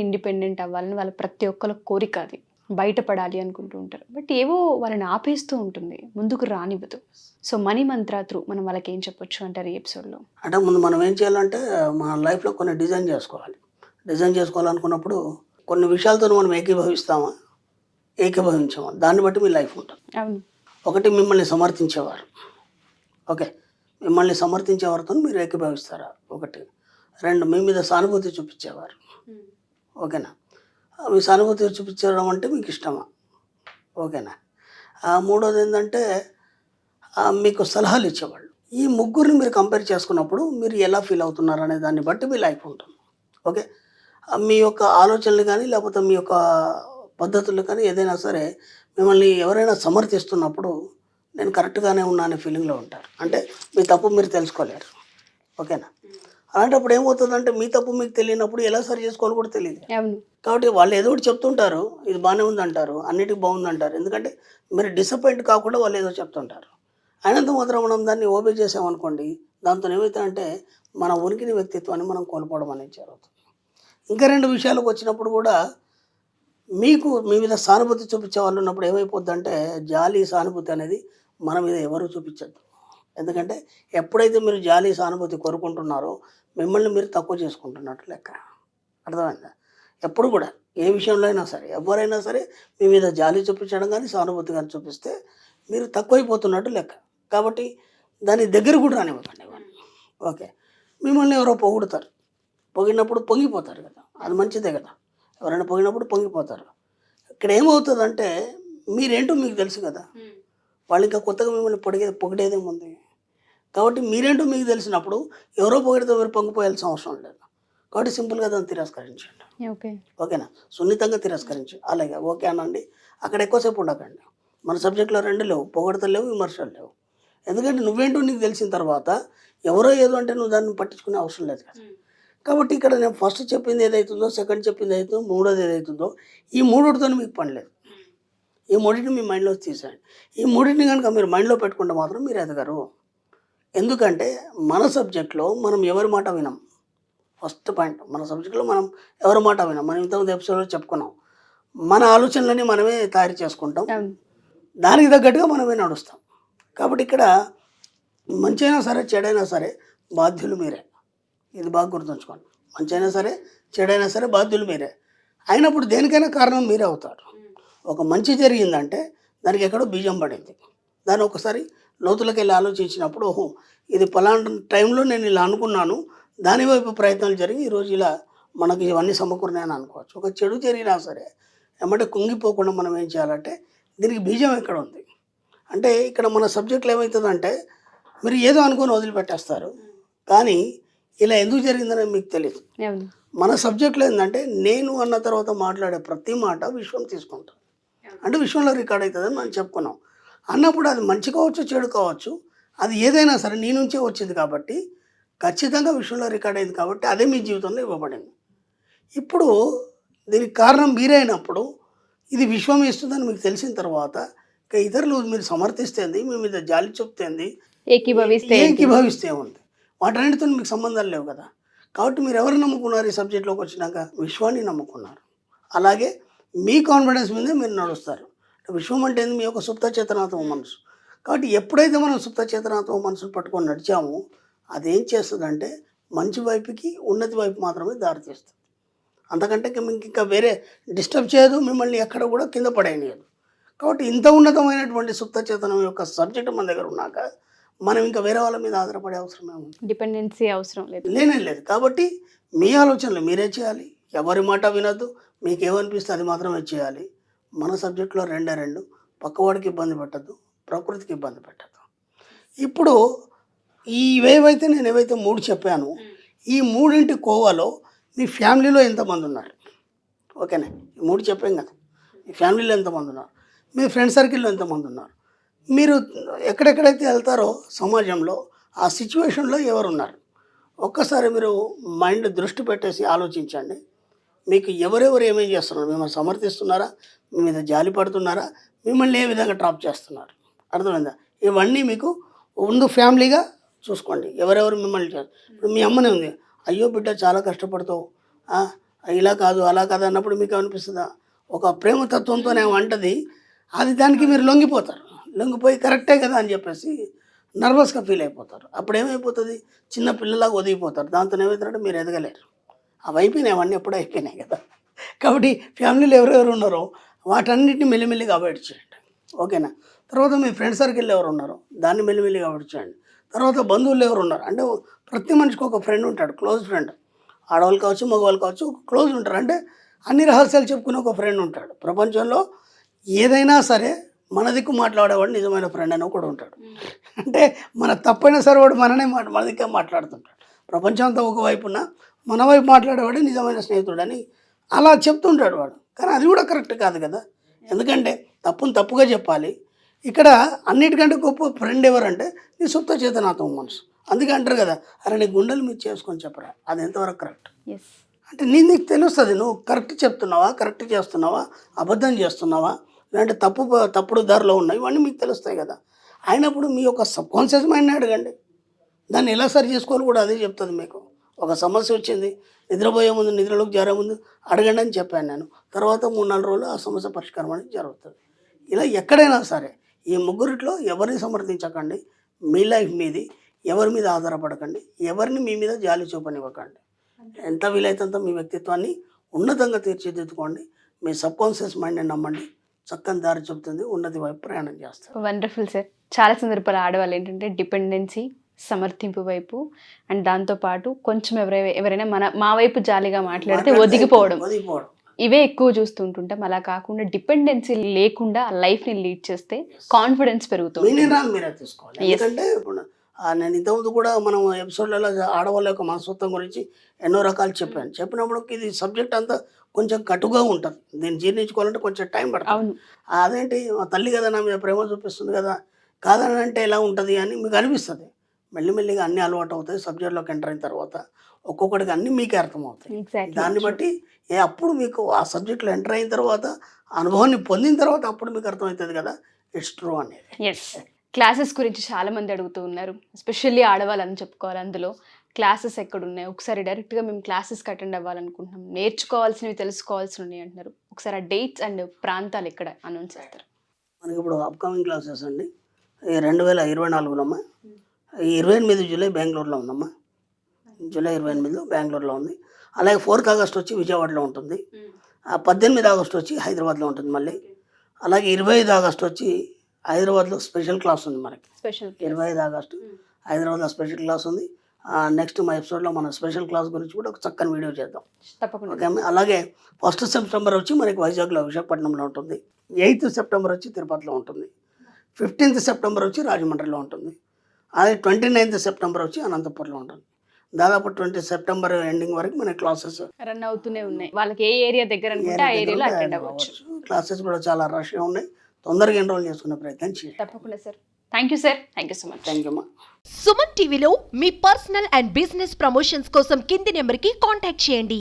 Independent అవ్వాలని వాళ్ళ ప్రతి ఒక్కళ్ళ కోరిక అది. బయటపడాలి అనుకుంటూ ఉంటారు. బట్ ఏవో వాళ్ళని ఆపేస్తూ ఉంటుంది. ముందుకు రానివ్వదు. సో, మనీ మంత్ర త్రూ మనం వాళ్ళకేం చెప్పొచ్చు అంటారు ఈ ఎపిసోడ్‌లో? అంటే ముందు మనం ఏం చేయాలంటే మన లైఫ్‌లో కొన్ని డిజైన్ చేసుకోవాలి. డిజైన్ చేసుకోవాలనుకున్నప్పుడు కొన్ని విషయాలతోని మనం ఏకీభవిస్తామా? ఏకీభవించమా? దాన్ని బట్టి మీ లైఫ్ ఉంటుంది. అవును. ఒకటి మిమ్మల్ని సమర్థించేవారు. ఓకే. మిమ్మల్ని సమర్థించేవారితో మీరు ఏకీభవిస్తారా? ఒకటి. 2 మీ మీద సానుభూతి చూపించేవారు. ఓకేనా? మీ సానుభూతి చూపించడం అంటే మీకు ఇష్టమా? ఓకేనా? మూడోదేంటంటే మీకు సలహాలు ఇచ్చేవాళ్ళు. ఈ ముగ్గురిని మీరు కంపేర్ చేసుకున్నప్పుడు మీరు ఎలా ఫీల్ అవుతున్నారు అనే దాన్ని బట్టి మీ లైఫ్ ఉంటుంది. ఓకే. మీ యొక్క ఆలోచనలు కానీ లేకపోతే మీ యొక్క పద్ధతులు కానీ ఏదైనా సరే మిమ్మల్ని ఎవరైనా సమర్థిస్తున్నప్పుడు నేను కరెక్ట్గానే ఉన్నా అనే ఫీలింగ్లో ఉంటారు. అంటే మీ తప్పు మీరు తెలుసుకోలేరు. ఓకేనా? అలాంటప్పుడు ఏమవుతుందంటే మీ తప్పు మీకు తెలియనప్పుడు ఎలా సరి చేసుకోవాలో కూడా తెలియదు. అవును. కాబట్టి వాళ్ళు ఏదో ఒకటి చెప్తుంటారు, ఇది బాగానే ఉందంటారు, అన్నిటికి బాగుందంటారు. ఎందుకంటే మీరు డిసప్పాయింట్ కాకుండా వాళ్ళు ఏదో చెప్తుంటారు. అయినంత మాత్రం మనం దాన్ని ఓబే చేసామనుకోండి, దాంతో ఏమవుతుందంటే మన ఉనికిని వ్యక్తిత్వాన్ని మనం కోల్పోవడం అనేది జరుగుతుంది. ఇంకా 2 విషయాలకు వచ్చినప్పుడు కూడా మీకు మీ మీద సానుభూతి చూపించే వాళ్ళు ఉన్నప్పుడు ఏమైపోద్దంటే జాలి సానుభూతి అనేది మన మీద ఎవరు చూపించద్దు. ఎందుకంటే ఎప్పుడైతే మీరు జాలి సానుభూతి కోరుకుంటున్నారో మిమ్మల్ని మీరు తక్కువ చేసుకుంటున్నట్టు లెక్క. అర్థమైందా? ఎప్పుడు కూడా ఏ విషయంలో అయినా సరే ఎవరైనా సరే మీ మీద జాలి చూపించడం కానీ సానుభూతి కానీ చూపిస్తే మీరు తక్కువైపోతున్నట్టు లెక్క. కాబట్టి దాని దగ్గర కూడా రానివ్వకండి ఇవన్నీ. ఓకే. మిమ్మల్ని ఎవరో పొగుడుతారు, పొగిడినప్పుడు పొంగిపోతారు కదా, అది మంచిదే కదా. ఎవరైనా పొగిడినప్పుడు పొంగిపోతారు. ఇక్కడ ఏమవుతుందంటే మీరేంటో మీకు తెలుసు కదా, వాళ్ళు ఇంకా కొత్తగా మిమ్మల్ని పొగిడేదేముంది. కాబట్టి మీరేంటో మీకు తెలిసినప్పుడు ఎవరో పొగిడితే ఎవరు పొంగిపోయాల్సిన అవసరం లేదు. కాబట్టి సింపుల్గా దాన్ని తిరస్కరించండి. ఓకే. ఓకేనా? సున్నితంగా తిరస్కరించండి. అలాగే ఓకే అనండి. అక్కడ ఎక్కువసేపు ఉండకండి. మన సబ్జెక్ట్లో 2 లేవు, పొగడతలు లేవు, విమర్శలు లేవు. ఎందుకంటే నువ్వేంటో నీకు తెలిసిన తర్వాత ఎవరో ఏదో అంటే నువ్వు దాన్ని పట్టించుకునే అవసరం లేదు కదా. కాబట్టి ఇక్కడ నేను ఫస్ట్ చెప్పింది ఏదైతుందో, సెకండ్ చెప్పింది ఏదైతుందో, మూడోది ఏదైతుందో ఈ మూడిటితో మీకు పని లేదు. ఈ మూడింటిని మీ మైండ్లో తీసేయండి. ఈ మూడింటిని కనుక మీరు మైండ్లో పెట్టుకుంటే మాత్రం మీరు ఎదగరు. ఎందుకంటే మన సబ్జెక్ట్లో మనం ఎవరి మాట వినం. ఫస్ట్ పాయింట్, మన సబ్జెక్ట్లో మనం ఎవరి మాట వినం. మనం ఇంతకుముందు ఎపిసోడ్లో చెప్పుకున్నాం. మన ఆలోచనలని మనమే తయారు చేసుకుంటాం, దానికి తగ్గట్టుగా మనమే నడుస్తాం. కాబట్టి ఇక్కడ మంచి అయినా సరే చెడైనా సరే బాధ్యులు మీరే. ఇది బాగా గుర్తుంచుకోండి. మంచి అయినా సరే చెడైనా సరే బాధ్యులు మీరే. అయినప్పుడు దేనికైనా కారణం మీరే అవుతారు. ఒక మంచి జరిగిందంటే దానికి ఎక్కడో బీజం పడింది. దాన్ని ఒకసారి లోతులకు వెళ్ళి ఆలోచించినప్పుడు ఓహో ఇది పలానా టైంలో నేను ఇలా అనుకున్నాను, దానివైపు ప్రయత్నాలు జరిగి ఈరోజు ఇలా మనకి ఇవన్నీ సమకూరినాయని అనుకోవచ్చు. ఒక చెడు జరిగినా సరే ఏమంటే కుంగిపోకుండా మనం ఏం చేయాలంటే దీనికి బీజం ఎక్కడ ఉంది అంటే ఇక్కడ మన సబ్జెక్టులు ఏమవుతుందంటే మీరు ఏదో అనుకొని వదిలిపెట్టేస్తారు, కానీ ఇలా ఎందుకు జరిగిందని మీకు తెలియదు. మన సబ్జెక్టులో ఏంటంటే నేను అన్న తర్వాత మాట్లాడే ప్రతి మాట విశ్వం తీసుకుంటాం. అంటే విశ్వంలో రికార్డ్ అవుతుందని మనం చెప్పుకున్నాం. అన్నప్పుడు అది మంచి కావచ్చు, చెడు కావచ్చు, అది ఏదైనా సరే నీ నుంచే వచ్చింది కాబట్టి ఖచ్చితంగా విశ్వంలో రికార్డ్ అయింది కాబట్టి అదే మీ జీవితంలో ఇవ్వబడింది. ఇప్పుడు దీనికి కారణం మీరైనప్పుడు ఇది విశ్వం ఇస్తుందని మీకు తెలిసిన తర్వాత ఇక ఇతరులు మీరు సమర్థిస్తేంది, మీ మీద జాలి చూపుతేంది, ఏకీభవిస్తే ఉంది, వాటన్నిటితో మీకు సంబంధాలు లేవు కదా. కాబట్టి మీరు ఎవరు నమ్ముకున్నారు ఈ సబ్జెక్ట్లోకి వచ్చినాక? విశ్వాన్ని నమ్ముకున్నారు. అలాగే మీ కాన్ఫిడెన్స్ మీదే మీరు నడుస్తారు. విశ్వం అంటే మీ యొక్క సుప్త చేతనాత్మ మనసు. కాబట్టి ఎప్పుడైతే మనం సుప్త చేతనాత్మ మనసును పట్టుకొని నడిచామో అదేం చేస్తుందంటే మంచి వైపుకి, ఉన్నతి వైపు మాత్రమే దారితీస్తుంది. అంతకంటే మీకు ఇంకా వేరే డిస్టర్బ్ చేయదు, మిమ్మల్ని ఎక్కడ కూడా కింద పడేయనియదు. కాబట్టి ఇంత ఉన్నతమైనటువంటి సుప్త చేతనం యొక్క సబ్జెక్ట్ మన దగ్గర ఉన్నాక మనం ఇంకా వేరే వాళ్ళ మీద ఆధారపడే అవసరమే ఉంది, డిపెండెన్సీ అవసరం లేనే లేదు. కాబట్టి మీ ఆలోచనలు మీరే చేయాలి, ఎవరి మాట వినద్దు, మీకేమనిపిస్తే అది మాత్రమే చేయాలి. మన సబ్జెక్టులో 2 పక్కవాడికి ఇబ్బంది పెట్టద్దు, ప్రకృతికి ఇబ్బంది పెట్టద్దు. ఇప్పుడు ఇవేవైతే నేను ఏవైతే 3 చెప్పాను, ఈ 3 కోవాలో మీ ఫ్యామిలీలో ఎంతమంది ఉన్నారు? ఓకేనా? ఈ 3 చెప్పాం కదా, మీ ఫ్యామిలీలో ఎంతమంది ఉన్నారు, మీ ఫ్రెండ్ సర్కిల్లో ఎంతమంది ఉన్నారు, మీరు ఎక్కడెక్కడైతే వెళ్తారో సమాజంలో ఆ సిచ్యువేషన్లో ఎవరున్నారు ఒక్కసారి మీరు మైండ్ దృష్టి పెట్టేసి ఆలోచించండి. మీకు ఎవరెవరు ఏమేం చేస్తున్నారు, మిమ్మల్ని సమర్థిస్తున్నారా, మీ మీద జాలి పడుతున్నారా, మిమ్మల్ని ఏ విధంగా డ్రాప్ చేస్తున్నారు, అర్థమైందా? ఇవన్నీ మీకు ముందు ఫ్యామిలీగా చూసుకోండి. ఎవరెవరు మిమ్మల్ని ఇప్పుడు మీ అమ్మనే ఉంది, అయ్యో బిడ్డ చాలా కష్టపడతావు, ఇలా కాదు అలా కాదు అన్నప్పుడు మీకు అనిపిస్తుందా? ఒక ప్రేమతత్వంతోనే అంటది, అది దానికి మీరు లొంగిపోతారు. లొంగిపోయి కరెక్టే కదా అని చెప్పేసి నర్వస్గా ఫీల్ అయిపోతారు. అప్పుడు ఏమైపోతుంది, చిన్న పిల్లలాగా ఒదిగిపోతారు. దాంతో ఏమవుతారంటే మీరు ఎదగలేరు. అవి అయిపోయినాయి, అవన్నీ ఎప్పుడూ అయిపోయినాయి కదా. కాబట్టి ఫ్యామిలీలో ఎవరెవరు ఉన్నారో వాటన్నిటిని మెల్లిమెల్లిగా అవాయిడ్ చేయండి, ఓకేనా. తర్వాత మీ ఫ్రెండ్ సర్కిల్ ఎవరు ఉన్నారో దాన్ని మెల్లిమెల్లిగా అవాయిడ్ చేయండి. తర్వాత బంధువులు ఎవరు ఉన్నారు అంటే ప్రతి మనిషికి ఒక ఫ్రెండ్ ఉంటాడు, క్లోజ్ ఫ్రెండ్. ఆడవాళ్ళు కావచ్చు, మగవాళ్ళు కావచ్చు, క్లోజ్ ఉంటారు. అంటే అన్ని రహస్యాలు చెప్పుకునే ఒక ఫ్రెండ్ ఉంటాడు. ప్రపంచంలో ఏదైనా సరే మన దిక్కు మాట్లాడేవాడు నిజమైన ఫ్రెండ్ అని ఒకడు ఉంటాడు. అంటే మన తప్పైనా సరే వాడు మన దిక్కే మాట్లాడుతుంటాడు. ప్రపంచం అంతా ఒకవైపున మన వైపు మాట్లాడేవాడు నిజమైన స్నేహితుడు అని అలా చెప్తుంటాడు వాడు. కానీ అది కూడా కరెక్ట్ కాదు కదా. ఎందుకంటే తప్పును తప్పుగా చెప్పాలి. ఇక్కడ అన్నిటికంటే గొప్ప ఫ్రెండ్ ఎవరంటే నీ సుప్త చేతనాత్మ మనసు. అందుకే అంటారు కదా, అరే నీ గుండెలు మీరు చేసుకొని చెప్పరా, అది ఎంతవరకు కరెక్ట్. అంటే నీకు తెలుస్తుంది నువ్వు కరెక్ట్ చెప్తున్నావా, కరెక్ట్ చేస్తున్నావా, అబద్ధం చేస్తున్నావా, లేదంటే తప్పుడు దారిలో ఉన్నాయి, ఇవన్నీ మీకు తెలుస్తాయి కదా. అయినప్పుడు మీ యొక్క సబ్కాన్షియస్ మైండ్ని అడగండి, దాన్ని ఎలా సరి చేసుకోవాలి కూడా అదే చెప్తుంది మీకు. ఒక సమస్య వచ్చింది, నిద్రపోయే ముందు, నిద్రలోకి చేరే ముందు అడగండి అని చెప్పాను నేను. తర్వాత 3-4 రోజులు ఆ సమస్య పరిష్కారం అనేది జరుగుతుంది. ఇలా ఎక్కడైనా సరే ఈ ముగ్గురిట్లో ఎవరిని సమర్థించకండి. మీ లైఫ్ మీది, ఎవరి మీద ఆధారపడకండి, ఎవరిని మీ మీద జాలి చూపనివ్వకండి. ఎంత వీలైతే మీ వ్యక్తిత్వాన్ని ఉన్నతంగా తీర్చిదిద్దుకోండి. మీ సబ్కాన్షియస్ మైండ్ని నమ్మండి, చక్కని దారి చెబుతుంది, ఉన్నతి వైపు ప్రయాణం చేస్తారు. Wonderful sir. చాలా సందర్భాలు ఆడవాళ్ళు ఏంటంటే డిపెండెన్సీ, సమర్థింపు వైపు, అండ్ దాంతోపాటు కొంచెం ఎవరైనా మా వైపు జాలిగా మాట్లాడితే ఒదిగిపోవడం, ఇవే ఎక్కువ చూస్తుంటుంటాం. అలా కాకుండా డిపెండెన్సీ లేకుండా లైఫ్ని లీడ్ చేస్తే కాన్ఫిడెన్స్ పెరుగుతుంది. మీరే తీసుకోవాలి. ఎందుకంటే ఇప్పుడు నేను ఇంతకుముందు కూడా మనం ఎపిసోడ్లలో ఆడవాళ్ళ యొక్క మనస్తత్వం గురించి ఎన్నో రకాలు చెప్పినప్పుడు ఇది సబ్జెక్ట్ అంతా కొంచెం కటుగా ఉంటుంది. దీన్ని జీర్ణించుకోవాలంటే కొంచెం టైం పడుతుంది. అదేంటి మా తల్లి కదా నా మీద ప్రేమ చూపిస్తుంది కదా, కాదని అంటే ఎలా ఉంటుంది అని మీకు అనిపిస్తుంది. మెల్లిమెల్లిగా అన్నీ అలవాటు అవుతాయి. సబ్జెక్ట్లోకి ఎంటర్ అయిన తర్వాత ఒక్కొక్కటికి అన్నీ మీకే అర్థమవుతాయి. దాన్ని బట్టి అప్పుడు మీకు ఆ సబ్జెక్ట్లో ఎంటర్ అయిన తర్వాత అనుభవాన్ని పొందిన తర్వాత అప్పుడు మీకు అర్థమవుతుంది కదా ఇట్స్ ట్రూ అనేది. క్లాసెస్ గురించి చాలా మంది అడుగుతూ ఉన్నారు, ఎస్పెషల్లీ ఆడవాళ్ళని చెప్పుకోవాలి. అందులో క్లాసెస్ ఎక్కడున్నాయి, ఒకసారి డైరెక్ట్గా మేము క్లాసెస్కి అటెండ్ అవ్వాలనుకుంటున్నాం, నేర్చుకోవాల్సినవి తెలుసుకోవాల్సినవి ఉన్నాయి అంటున్నారు. ఒకసారి ఆ డేట్స్ అండ్ ప్రాంతాలు ఎక్కడ అనౌన్స్ చేస్తారు? మనకి ఇప్పుడు అప్కమింగ్ క్లాసెస్ అండి 2024లోమ్మా, 28 జూలై బెంగళూరులో ఉందమ్మా. జూలై 28 బెంగళూరులో ఉంది. అలాగే 4th ఆగస్ట్ వచ్చి విజయవాడలో ఉంటుంది. 18 ఆగస్ట్ వచ్చి హైదరాబాద్లో ఉంటుంది మళ్ళీ. అలాగే 25 ఆగస్ట్ వచ్చి హైదరాబాద్లో స్పెషల్ క్లాస్ ఉంది మనకి. 25 ఆగస్టు హైదరాబాద్లో స్పెషల్ క్లాస్ ఉంది. నెక్స్ట్ మా ఎపిసోడ్లో మన స్పెషల్ క్లాస్ గురించి కూడా ఒక చక్కని వీడియో చేద్దాం. ఓకే. అలాగే 1st సెప్టెంబర్ వచ్చి మనకి వైజాగ్లో విశాఖపట్నంలో ఉంటుంది. 8th సెప్టెంబర్ వచ్చి తిరుపతిలో ఉంటుంది. 15th సెప్టెంబర్ వచ్చి రాజమండ్రిలో ఉంటుంది. అలాగే 29th సెప్టెంబర్ వచ్చి అనంతపురంలో ఉంటుంది. దాదాపు 20 సెప్టెంబర్ ఎండింగ్ వరకు మన క్లాసెస్ రన్ అవుతూనే ఉన్నాయి. వాళ్ళకి ఏ ఏరియా దగ్గర అనుకుంటే ఆ ఏరియాలో అటెండ్ అవ్వచ్చు. క్లాసెస్ కూడా చాలా రష్గా ఉన్నాయి. తొందరగా ఎన్రోల్ చేసుకునే ప్రయత్నం చేయండి. తప్పకుండా sir. Thank you sir. Thank you so much. Thank you అమ్మా. సుమన్ టీవీలో మీ పర్సనల్ అండ్ బిజినెస్ ప్రమోషన్స్ కోసం కింది నెంబర్కి కాంటాక్ట్ చేయండి.